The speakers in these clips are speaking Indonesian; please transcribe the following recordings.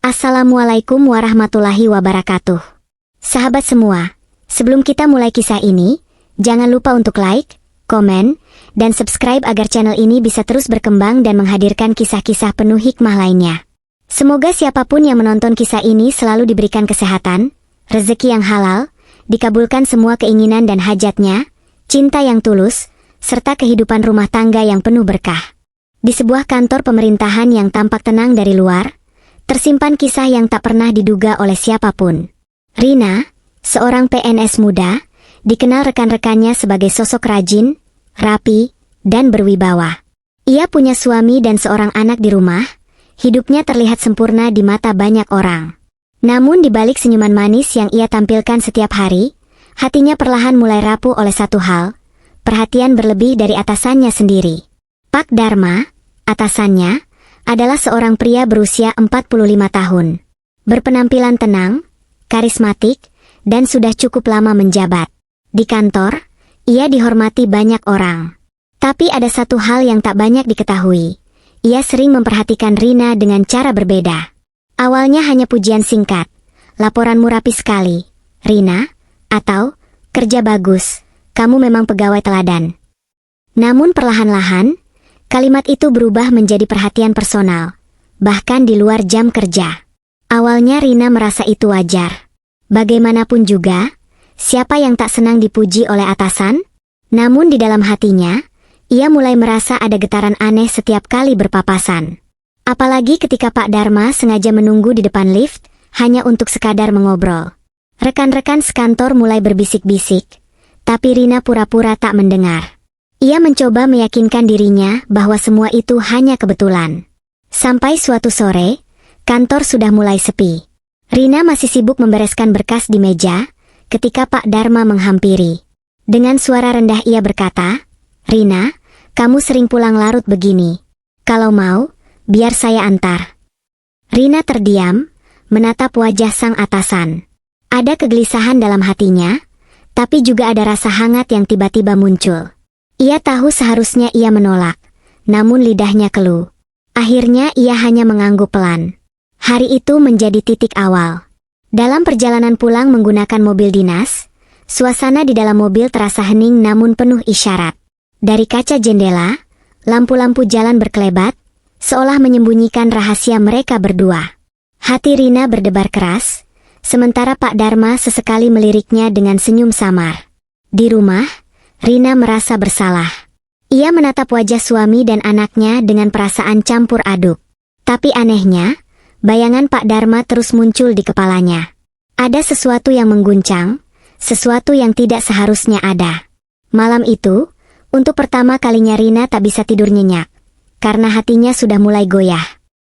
Assalamualaikum warahmatullahi wabarakatuh. Sahabat semua, sebelum kita mulai kisah ini, jangan lupa untuk like, komen, dan subscribe agar channel ini bisa terus berkembang dan menghadirkan kisah-kisah penuh hikmah lainnya. Semoga siapapun yang menonton kisah ini selalu diberikan kesehatan, rezeki yang halal, dikabulkan semua keinginan dan hajatnya, cinta yang tulus, serta kehidupan rumah tangga yang penuh berkah. Di sebuah kantor pemerintahan yang tampak tenang dari luar, tersimpan kisah yang tak pernah diduga oleh siapapun. Rina, seorang PNS muda, dikenal rekan-rekannya sebagai sosok rajin, rapi, dan berwibawa. Ia punya suami dan seorang anak di rumah, hidupnya terlihat sempurna di mata banyak orang. Namun di balik senyuman manis yang ia tampilkan setiap hari, hatinya perlahan mulai rapuh oleh satu hal, perhatian berlebih dari atasannya sendiri. Pak Dharma, atasannya, adalah seorang pria berusia 45 tahun. Berpenampilan tenang, karismatik, dan sudah cukup lama menjabat. Di kantor, ia dihormati banyak orang. Tapi ada satu hal yang tak banyak diketahui. Ia sering memperhatikan Rina dengan cara berbeda. Awalnya hanya pujian singkat, laporanmu rapi sekali, Rina, atau, kerja bagus, kamu memang pegawai teladan. Namun perlahan-lahan, kalimat itu berubah menjadi perhatian personal, bahkan di luar jam kerja. Awalnya Rina merasa itu wajar. Bagaimanapun juga, siapa yang tak senang dipuji oleh atasan? Namun di dalam hatinya, ia mulai merasa ada getaran aneh setiap kali berpapasan. Apalagi ketika Pak Dharma sengaja menunggu di depan lift, hanya untuk sekadar mengobrol. Rekan-rekan sekantor mulai berbisik-bisik, tapi Rina pura-pura tak mendengar. Ia mencoba meyakinkan dirinya bahwa semua itu hanya kebetulan. Sampai suatu sore, kantor sudah mulai sepi. Rina masih sibuk membereskan berkas di meja, ketika Pak Dharma menghampiri. Dengan suara rendah ia berkata, "Rina, kamu sering pulang larut begini. Kalau mau, biar saya antar." Rina terdiam, menatap wajah sang atasan. Ada kegelisahan dalam hatinya, tapi juga ada rasa hangat yang tiba-tiba muncul. Ia tahu seharusnya ia menolak, namun lidahnya keluh. Akhirnya ia hanya mengangguk pelan. Hari itu menjadi titik awal. Dalam perjalanan pulang menggunakan mobil dinas, suasana di dalam mobil terasa hening namun penuh isyarat. Dari kaca jendela, lampu-lampu jalan berkelebat, seolah menyembunyikan rahasia mereka berdua. Hati Rina berdebar keras, sementara Pak Dharma sesekali meliriknya dengan senyum samar. Di rumah, Rina merasa bersalah. Ia menatap wajah suami dan anaknya dengan perasaan campur aduk. Tapi anehnya, bayangan Pak Dharma terus muncul di kepalanya. Ada sesuatu yang mengguncang, sesuatu yang tidak seharusnya ada. Malam itu, untuk pertama kalinya Rina tak bisa tidur nyenyak, karena hatinya sudah mulai goyah.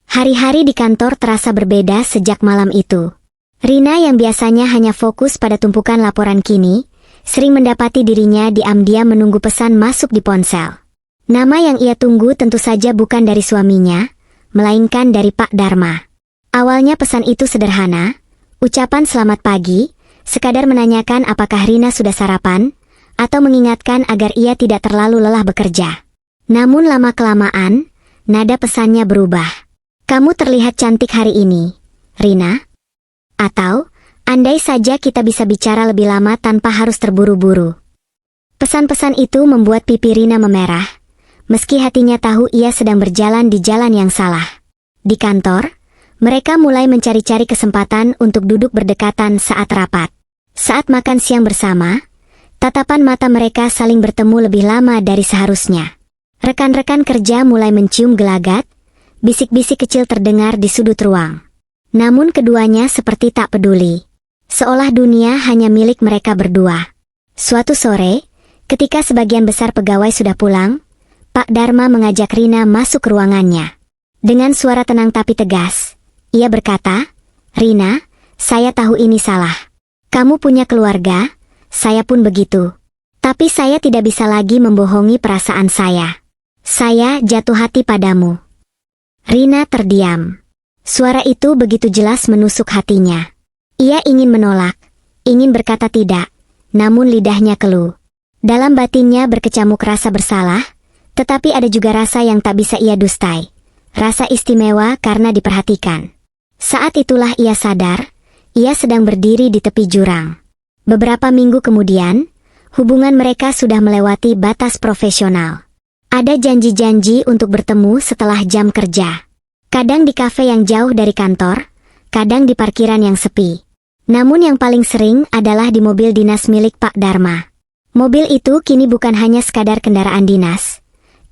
Hari-hari di kantor terasa berbeda sejak malam itu. Rina yang biasanya hanya fokus pada tumpukan laporan kini, sering mendapati dirinya diam-diam menunggu pesan masuk di ponsel. Nama yang ia tunggu tentu saja bukan dari suaminya, melainkan dari Pak Dharma. Awalnya pesan itu sederhana, ucapan selamat pagi, sekadar menanyakan apakah Rina sudah sarapan, atau mengingatkan agar ia tidak terlalu lelah bekerja. Namun lama-kelamaan, nada pesannya berubah. Kamu terlihat cantik hari ini, Rina. Atau, andai saja kita bisa bicara lebih lama tanpa harus terburu-buru. Pesan-pesan itu membuat pipi Rina memerah, meski hatinya tahu ia sedang berjalan di jalan yang salah. Di kantor, mereka mulai mencari-cari kesempatan untuk duduk berdekatan saat rapat. Saat makan siang bersama, tatapan mata mereka saling bertemu lebih lama dari seharusnya. Rekan-rekan kerja mulai mencium gelagat, bisik-bisik kecil terdengar di sudut ruang. Namun keduanya seperti tak peduli. Seolah dunia hanya milik mereka berdua. Suatu sore, ketika sebagian besar pegawai sudah pulang, Pak Dharma mengajak Rina masuk ke ruangannya. Dengan suara tenang tapi tegas, ia berkata, "Rina, saya tahu ini salah. Kamu punya keluarga, saya pun begitu. Tapi saya tidak bisa lagi membohongi perasaan saya. Saya jatuh hati padamu." Rina terdiam. Suara itu begitu jelas menusuk hatinya. Ia ingin menolak, ingin berkata tidak, namun lidahnya keluh. Dalam batinnya berkecamuk rasa bersalah, tetapi ada juga rasa yang tak bisa ia dustai. Rasa istimewa karena diperhatikan. Saat itulah ia sadar, ia sedang berdiri di tepi jurang. Beberapa minggu kemudian, hubungan mereka sudah melewati batas profesional. Ada janji-janji untuk bertemu setelah jam kerja. Kadang di kafe yang jauh dari kantor, kadang di parkiran yang sepi. Namun yang paling sering adalah di mobil dinas milik Pak Dharma. Mobil itu kini bukan hanya sekadar kendaraan dinas,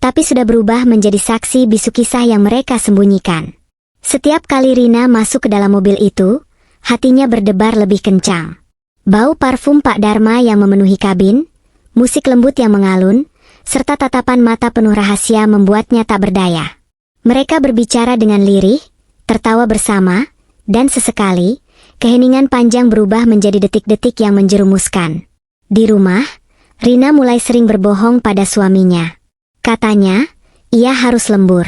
tapi sudah berubah menjadi saksi bisu kisah yang mereka sembunyikan. Setiap kali Rina masuk ke dalam mobil itu, hatinya berdebar lebih kencang. Bau parfum Pak Dharma yang memenuhi kabin, musik lembut yang mengalun, serta tatapan mata penuh rahasia membuatnya tak berdaya. Mereka berbicara dengan lirih, tertawa bersama, dan sesekali, keheningan panjang berubah menjadi detik-detik yang menjerumuskan. Di rumah, Rina mulai sering berbohong pada suaminya. Katanya, ia harus lembur.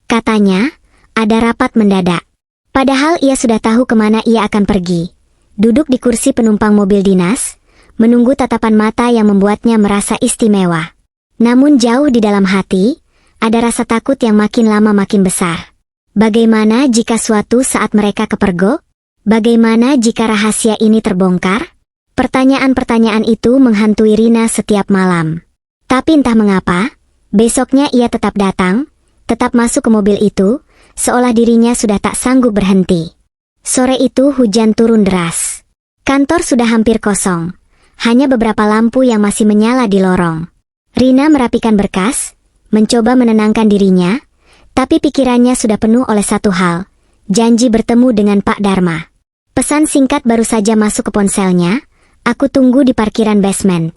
Katanya, ada rapat mendadak. Padahal ia sudah tahu kemana ia akan pergi. Duduk di kursi penumpang mobil dinas, menunggu tatapan mata yang membuatnya merasa istimewa. Namun jauh di dalam hati, ada rasa takut yang makin lama makin besar. Bagaimana jika suatu saat mereka kepergok? Bagaimana jika rahasia ini terbongkar? Pertanyaan-pertanyaan itu menghantui Rina setiap malam. Tapi entah mengapa, besoknya ia tetap datang, tetap masuk ke mobil itu, seolah dirinya sudah tak sanggup berhenti. Sore itu hujan turun deras. Kantor sudah hampir kosong. Hanya beberapa lampu yang masih menyala di lorong. Rina merapikan berkas, mencoba menenangkan dirinya, tapi pikirannya sudah penuh oleh satu hal, janji bertemu dengan Pak Dharma. Pesan singkat baru saja masuk ke ponselnya, "Aku tunggu di parkiran basement."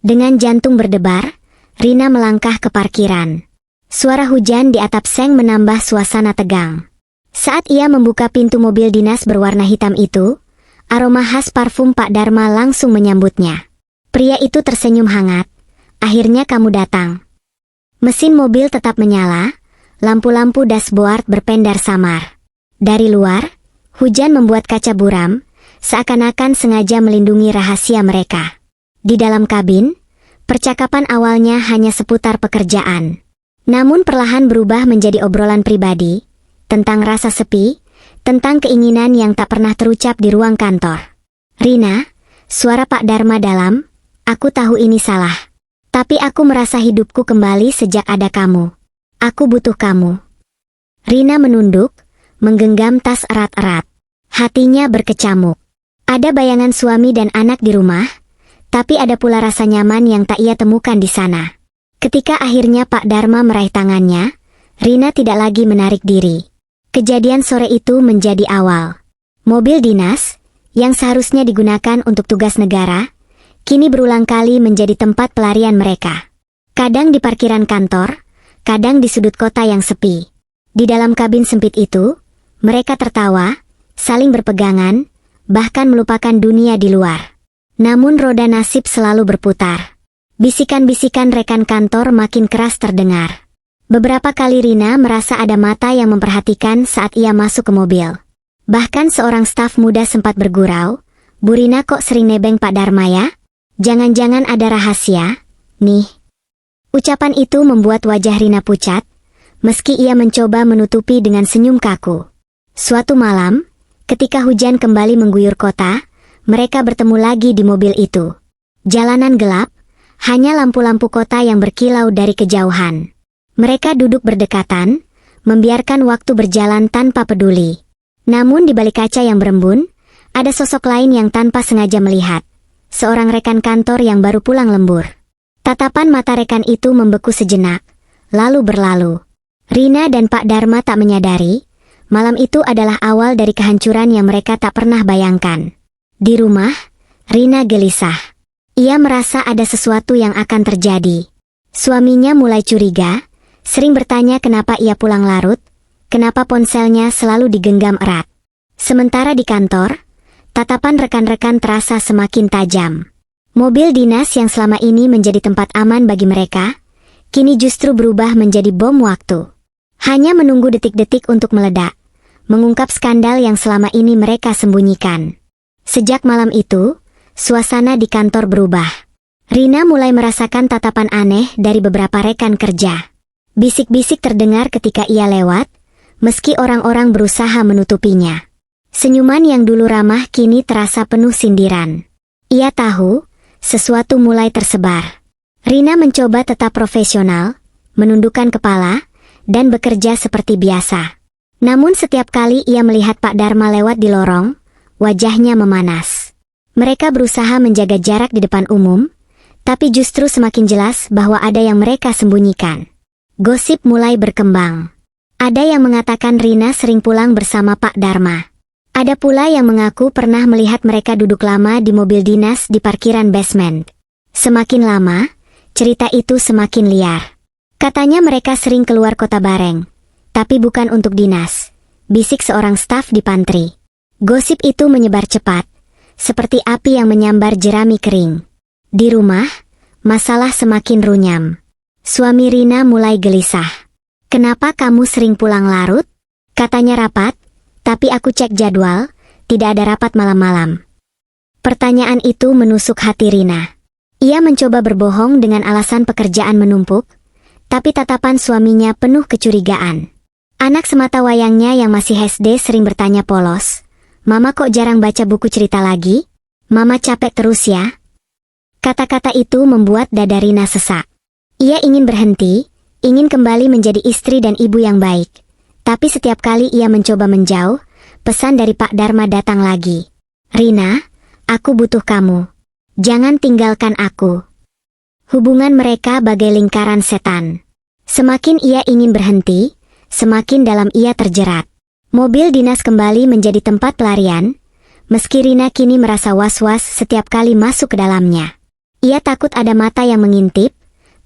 Dengan jantung berdebar, Rina melangkah ke parkiran. Suara hujan di atap seng menambah suasana tegang. Saat ia membuka pintu mobil dinas berwarna hitam itu, aroma khas parfum Pak Dharma langsung menyambutnya. Pria itu tersenyum hangat. "Akhirnya kamu datang." Mesin mobil tetap menyala, lampu-lampu dashboard berpendar samar. Dari luar, hujan membuat kaca buram, seakan-akan sengaja melindungi rahasia mereka. Di dalam kabin, percakapan awalnya hanya seputar pekerjaan. Namun perlahan berubah menjadi obrolan pribadi, tentang rasa sepi, tentang keinginan yang tak pernah terucap di ruang kantor. "Rina," suara Pak Dharma dalam, "aku tahu ini salah. Tapi aku merasa hidupku kembali sejak ada kamu. Aku butuh kamu." Rina menunduk, menggenggam tas erat-erat. Hatinya berkecamuk. Ada bayangan suami dan anak di rumah, tapi ada pula rasa nyaman yang tak ia temukan di sana. Ketika akhirnya Pak Dharma meraih tangannya, Rina tidak lagi menarik diri. Kejadian sore itu menjadi awal. Mobil dinas, yang seharusnya digunakan untuk tugas negara, kini berulang kali menjadi tempat pelarian mereka. Kadang di parkiran kantor, kadang di sudut kota yang sepi. Di dalam kabin sempit itu, mereka tertawa, saling berpegangan, bahkan melupakan dunia di luar. Namun roda nasib selalu berputar. Bisikan-bisikan rekan kantor makin keras terdengar. Beberapa kali Rina merasa ada mata yang memperhatikan saat ia masuk ke mobil. Bahkan seorang staf muda sempat bergurau, "Bu Rina kok sering nebeng Pak Dharma ya? Jangan-jangan ada rahasia, nih." Ucapan itu membuat wajah Rina pucat, meski ia mencoba menutupi dengan senyum kaku. Suatu malam, ketika hujan kembali mengguyur kota, mereka bertemu lagi di mobil itu. Jalanan gelap, hanya lampu-lampu kota yang berkilau dari kejauhan. Mereka duduk berdekatan, membiarkan waktu berjalan tanpa peduli. Namun di balik kaca yang berembun, ada sosok lain yang tanpa sengaja melihat. Seorang rekan kantor yang baru pulang lembur. Tatapan mata rekan itu membeku sejenak, lalu berlalu. Rina dan Pak Dharma tak menyadari, malam itu adalah awal dari kehancuran yang mereka tak pernah bayangkan. Di rumah, Rina gelisah. Ia merasa ada sesuatu yang akan terjadi. Suaminya mulai curiga, sering bertanya kenapa ia pulang larut, kenapa ponselnya selalu digenggam erat. Sementara di kantor, tatapan rekan-rekan terasa semakin tajam. Mobil dinas yang selama ini menjadi tempat aman bagi mereka, kini justru berubah menjadi bom waktu. Hanya menunggu detik-detik untuk meledak, mengungkap skandal yang selama ini mereka sembunyikan. Sejak malam itu, suasana di kantor berubah. Rina mulai merasakan tatapan aneh dari beberapa rekan kerja. Bisik-bisik terdengar ketika ia lewat, meski orang-orang berusaha menutupinya. Senyuman yang dulu ramah kini terasa penuh sindiran. Ia tahu, sesuatu mulai tersebar. Rina mencoba tetap profesional, menundukkan kepala, dan bekerja seperti biasa. Namun setiap kali ia melihat Pak Dharma lewat di lorong, wajahnya memanas. Mereka berusaha menjaga jarak di depan umum, tapi justru semakin jelas bahwa ada yang mereka sembunyikan. Gosip mulai berkembang. Ada yang mengatakan Rina sering pulang bersama Pak Dharma. Ada pula yang mengaku pernah melihat mereka duduk lama di mobil dinas di parkiran basement. Semakin lama, cerita itu semakin liar. Katanya mereka sering keluar kota bareng, tapi bukan untuk dinas, bisik seorang staf di pantry. Gosip itu menyebar cepat, seperti api yang menyambar jerami kering. Di rumah, masalah semakin runyam. Suami Rina mulai gelisah. "Kenapa kamu sering pulang larut?" Katanya rapat, tapi aku cek jadwal, tidak ada rapat malam-malam. Pertanyaan itu menusuk hati Rina. Ia mencoba berbohong dengan alasan pekerjaan menumpuk, tapi tatapan suaminya penuh kecurigaan. Anak semata wayangnya yang masih SD sering bertanya polos, "Mama kok jarang baca buku cerita lagi? Mama capek terus ya?" Kata-kata itu membuat dada Rina sesak. Ia ingin berhenti, ingin kembali menjadi istri dan ibu yang baik. Tapi setiap kali ia mencoba menjauh, pesan dari Pak Dharma datang lagi. "Rina, aku butuh kamu. Jangan tinggalkan aku." Hubungan mereka bagai lingkaran setan. Semakin ia ingin berhenti, semakin dalam ia terjerat. Mobil dinas kembali menjadi tempat pelarian, meski Rina kini merasa was-was setiap kali masuk ke dalamnya. Ia takut ada mata yang mengintip,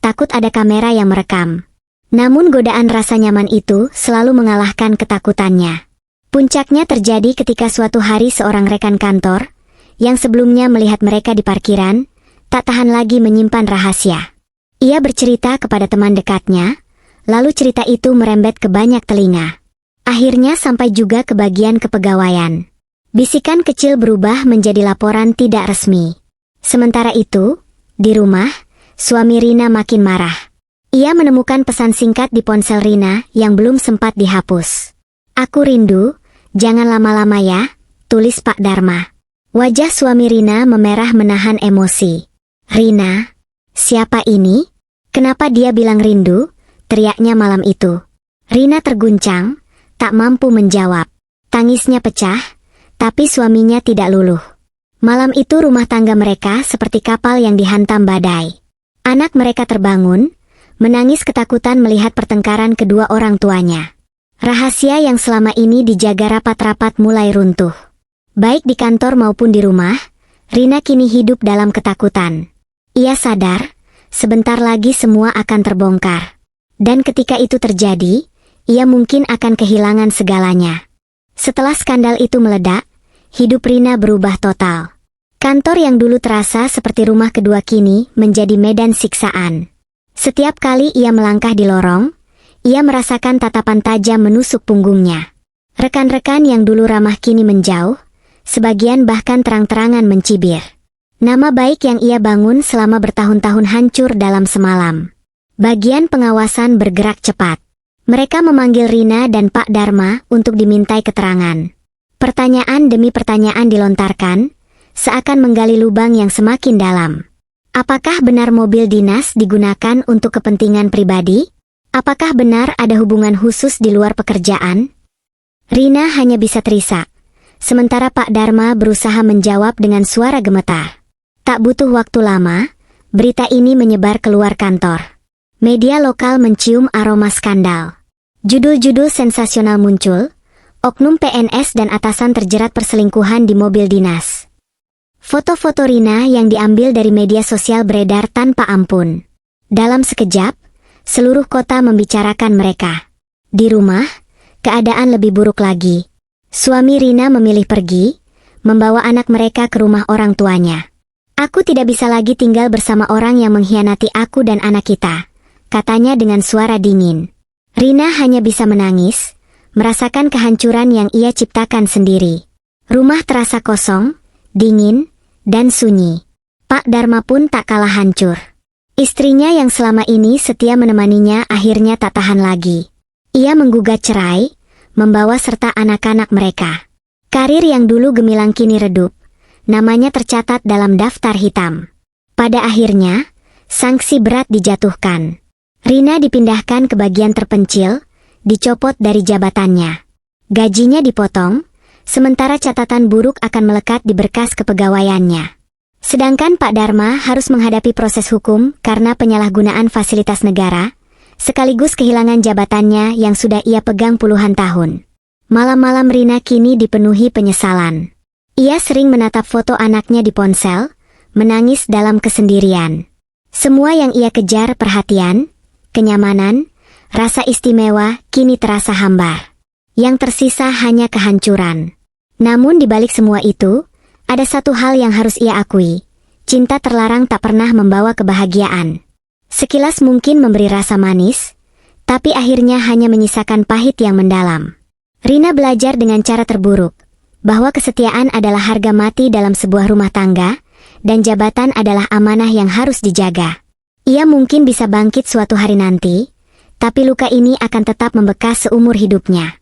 takut ada kamera yang merekam. Namun godaan rasa nyaman itu selalu mengalahkan ketakutannya. Puncaknya terjadi ketika suatu hari seorang rekan kantor, yang sebelumnya melihat mereka di parkiran, tak tahan lagi menyimpan rahasia. Ia bercerita kepada teman dekatnya, lalu cerita itu merembet ke banyak telinga. Akhirnya sampai juga ke bagian kepegawaian. Bisikan kecil berubah menjadi laporan tidak resmi. Sementara itu, di rumah, suami Rina makin marah. Ia menemukan pesan singkat di ponsel Rina yang belum sempat dihapus. "Aku rindu, jangan lama-lama ya," tulis Pak Dharma. Wajah suami Rina memerah menahan emosi. "Rina? Siapa ini? Kenapa dia bilang rindu?" teriaknya malam itu. Rina terguncang, tak mampu menjawab. Tangisnya pecah, tapi suaminya tidak luluh. Malam itu rumah tangga mereka seperti kapal yang dihantam badai. Anak mereka terbangun, menangis ketakutan melihat pertengkaran kedua orang tuanya. Rahasia yang selama ini dijaga rapat-rapat mulai runtuh. Baik di kantor maupun di rumah, Rina kini hidup dalam ketakutan. Ia sadar, sebentar lagi semua akan terbongkar. Dan ketika itu terjadi, ia mungkin akan kehilangan segalanya. Setelah skandal itu meledak, hidup Rina berubah total. Kantor yang dulu terasa seperti rumah kedua kini menjadi medan siksaan. Setiap kali ia melangkah di lorong, ia merasakan tatapan tajam menusuk punggungnya. Rekan-rekan yang dulu ramah kini menjauh, sebagian bahkan terang-terangan mencibir. Nama baik yang ia bangun selama bertahun-tahun hancur dalam semalam. Bagian pengawasan bergerak cepat. Mereka memanggil Rina dan Pak Dharma untuk dimintai keterangan. Pertanyaan demi pertanyaan dilontarkan, seakan menggali lubang yang semakin dalam. Apakah benar mobil dinas digunakan untuk kepentingan pribadi? Apakah benar ada hubungan khusus di luar pekerjaan? Rina hanya bisa terisak, sementara Pak Dharma berusaha menjawab dengan suara gemetar. Tak butuh waktu lama, berita ini menyebar keluar kantor. Media lokal mencium aroma skandal. Judul-judul sensasional muncul, oknum PNS dan atasan terjerat perselingkuhan di mobil dinas. Foto-foto Rina yang diambil dari media sosial beredar tanpa ampun. Dalam sekejap, seluruh kota membicarakan mereka. Di rumah, keadaan lebih buruk lagi. Suami Rina memilih pergi, membawa anak mereka ke rumah orang tuanya. "Aku tidak bisa lagi tinggal bersama orang yang mengkhianati aku dan anak kita," katanya dengan suara dingin. Rina hanya bisa menangis, merasakan kehancuran yang ia ciptakan sendiri. Rumah terasa kosong, dingin, dan sunyi. Pak Dharma pun tak kalah hancur. Istrinya yang selama ini setia menemaninya akhirnya tak tahan lagi. Ia menggugat cerai, membawa serta anak-anak mereka. Karir yang dulu gemilang kini redup, namanya tercatat dalam daftar hitam. Pada akhirnya, sanksi berat dijatuhkan. Rina dipindahkan ke bagian terpencil, dicopot dari jabatannya. Gajinya dipotong, sementara catatan buruk akan melekat di berkas kepegawaiannya. Sedangkan Pak Dharma harus menghadapi proses hukum karena penyalahgunaan fasilitas negara, sekaligus kehilangan jabatannya yang sudah ia pegang puluhan tahun. Malam-malam Rina kini dipenuhi penyesalan. Ia sering menatap foto anaknya di ponsel, menangis dalam kesendirian. Semua yang ia kejar, perhatian, kenyamanan, rasa istimewa, kini terasa hambar. Yang tersisa hanya kehancuran. Namun di balik semua itu, ada satu hal yang harus ia akui. Cinta terlarang tak pernah membawa kebahagiaan. Sekilas mungkin memberi rasa manis, tapi akhirnya hanya menyisakan pahit yang mendalam. Rina belajar dengan cara terburuk, bahwa kesetiaan adalah harga mati dalam sebuah rumah tangga, dan jabatan adalah amanah yang harus dijaga. Ia mungkin bisa bangkit suatu hari nanti, tapi luka ini akan tetap membekas seumur hidupnya.